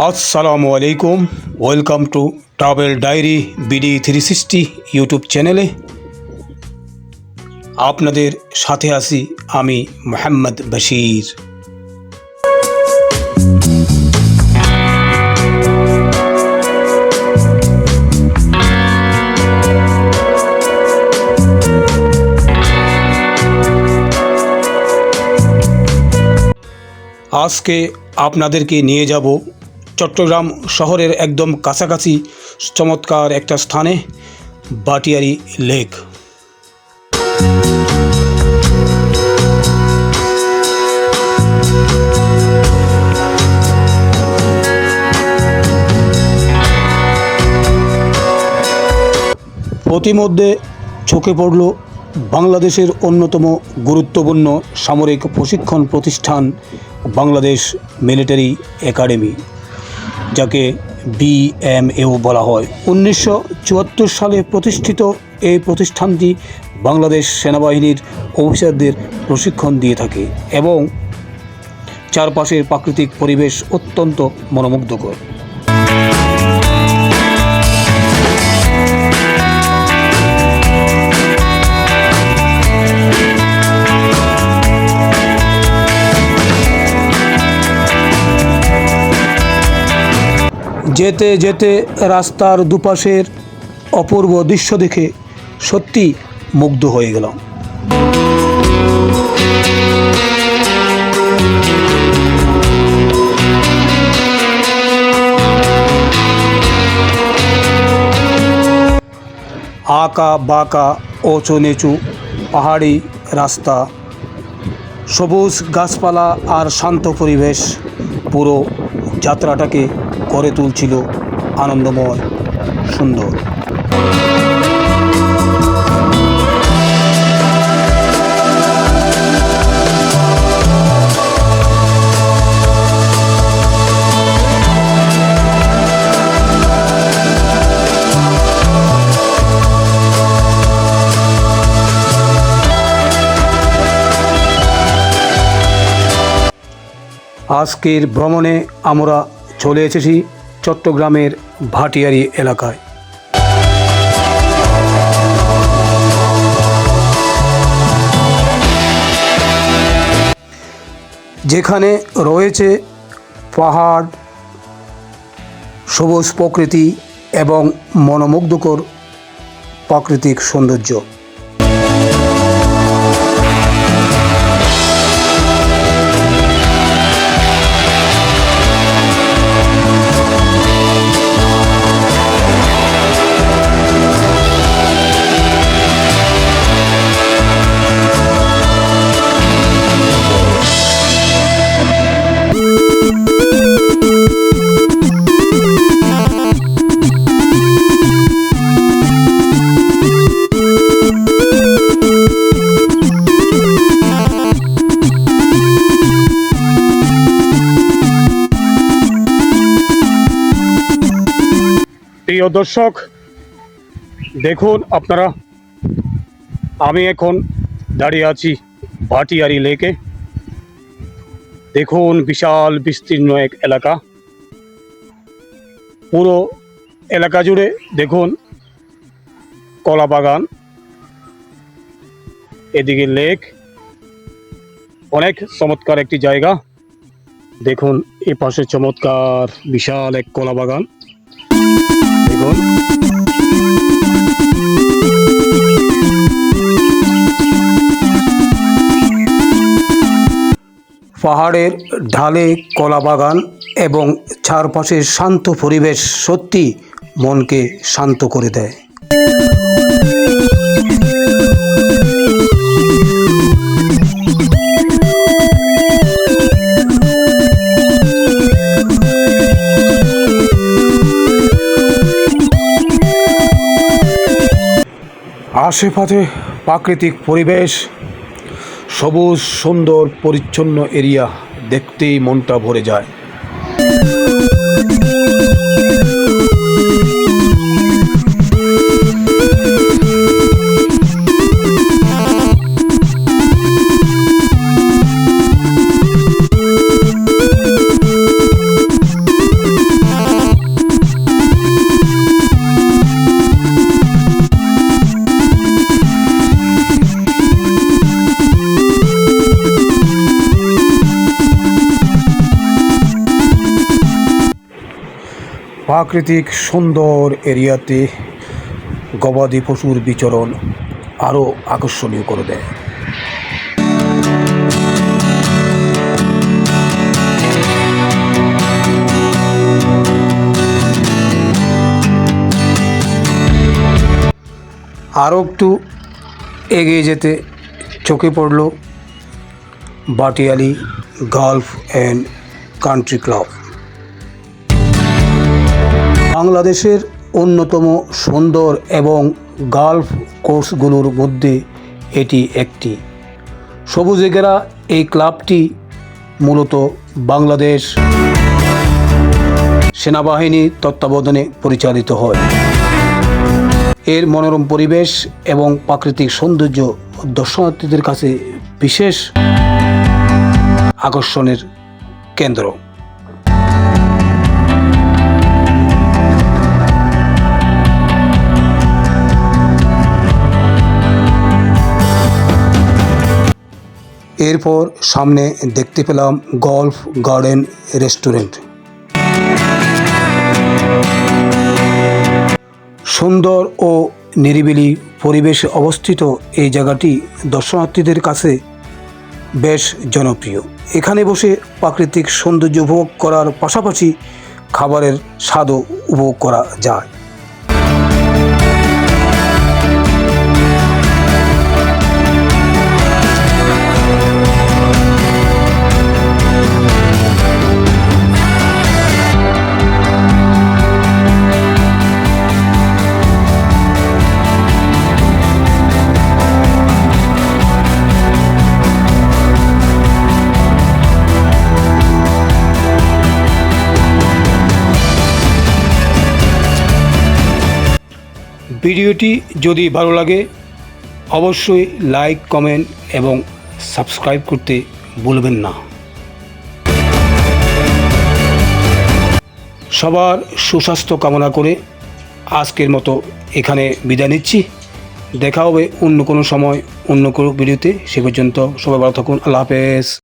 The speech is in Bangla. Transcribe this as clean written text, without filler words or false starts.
আসসালামু আলাইকুম, welcome to travel diary BD 360 YouTube চ্যানেলে আপনাদের সাথে আছি আমি মোহাম্মদ বশির। আজকে আপনাদেরকে নিয়ে যাব চট্টগ্রাম শহরের একদম কাছাকাছি চমৎকার একটা স্থানে, ভাটিয়ারী লেক। প্রতিমধ্যে চোখে পড়ল বাংলাদেশের অন্যতম গুরুত্বপূর্ণ সামরিক প্রশিক্ষণ প্রতিষ্ঠান বাংলাদেশ মিলিটারি একাডেমি, যাকে BMAO বলা হয়। 1974 সালে প্রতিষ্ঠিত এই প্রতিষ্ঠানটি বাংলাদেশ সেনাবাহিনীর অফিসারদের প্রশিক্ষণ দিয়ে থাকে এবং চারপাশের প্রাকৃতিক পরিবেশ অত্যন্ত মনোমুগ্ধকর। যেতে যেতে রাস্তার দুপাশের অপূর্ব দৃশ্য দেখে সত্যি মুগ্ধ হয়ে গেলাম। আঁকা বাঁকা উঁচু নিচু পাহাড়ি রাস্তা, সবুজ গাছপালা আর শান্ত পরিবেশ পুরো যাত্রাটাকে করে তুলছিল আনন্দময়, সুন্দর। আজকের ভ্রমণে আমরা চলে এসেছি চট্টগ্রামের ভাটিয়ারী এলাকায়। যেখানে রয়েছে পাহাড়, সবুজ প্রকৃতি এবং মনোমুগ্ধকর প্রাকৃতিক সৌন্দর্য। প্রিয় দর্শক, দেখুন আপনারা, আমি এখন দাঁড়িয়ে আছি ভাটিয়ারী লেকে। দেখুন বিশাল বিস্তীর্ণ এক এলাকা, পুরো এলাকা জুড়ে দেখুন কলা বাগান, এদিকে লেক, অনেক চমৎকার একটি জায়গা। দেখুন এই পাশে চমৎকার বিশাল এক কলা বাগান। দেখুন পাহাড়ের ঢালে কলা বাগান এবং চারপাশের শান্ত পরিবেশ সত্যি মনকে শান্ত করে দেয়। আশেপাশে প্রাকৃতিক পরিবেশ, সবুজ সুন্দর পরিচ্ছন্ন এরিয়া, দেখতেই মনটা ভরে যায়। প্রাকৃতিক সুন্দর এরিয়াতে গবাদি পশুর বিচরণ আরও আকর্ষণীয় করে দেয়। আরও একটু এগিয়ে যেতে চোখে পড়ল Bhatiary golf and country club. বাংলাদেশের অন্যতম সুন্দর এবং গল্ফ কোর্সগুলোর মধ্যে এটি একটি। সবুজে ঘেরা এই ক্লাবটি মূলত বাংলাদেশ সেনাবাহিনীর তত্ত্বাবধানে পরিচালিত হয়। এর মনোরম পরিবেশ এবং প্রাকৃতিক সৌন্দর্য দর্শনার্থীদের কাছে বিশেষ আকর্ষণের কেন্দ্র। এরপর সামনে দেখতে পেলাম গল্ফ গার্ডেন রেস্টুরেন্ট। সুন্দর ও নিরিবিলি পরিবেশে অবস্থিত এই জায়গাটি দর্শনার্থীদের কাছে বেশ জনপ্রিয়। এখানে বসে প্রাকৃতিক সৌন্দর্য উপভোগ করার পাশাপাশি খাবারের স্বাদও উপভোগ করা যায়। ভিডিওটি যদি ভালো লাগে অবশ্যই লাইক, কমেন্ট এবং সাবস্ক্রাইব করতে ভুলবেন না। সবার সুস্বাস্থ্য কামনা করে আজকের মতো এখানে বিদায় নিচ্ছি। দেখা হবে অন্য কোনো সময় অন্য কোনো ভিডিওতে। সে পর্যন্ত সবাই ভালো থাকুন। আল্লাহ হাফেজ।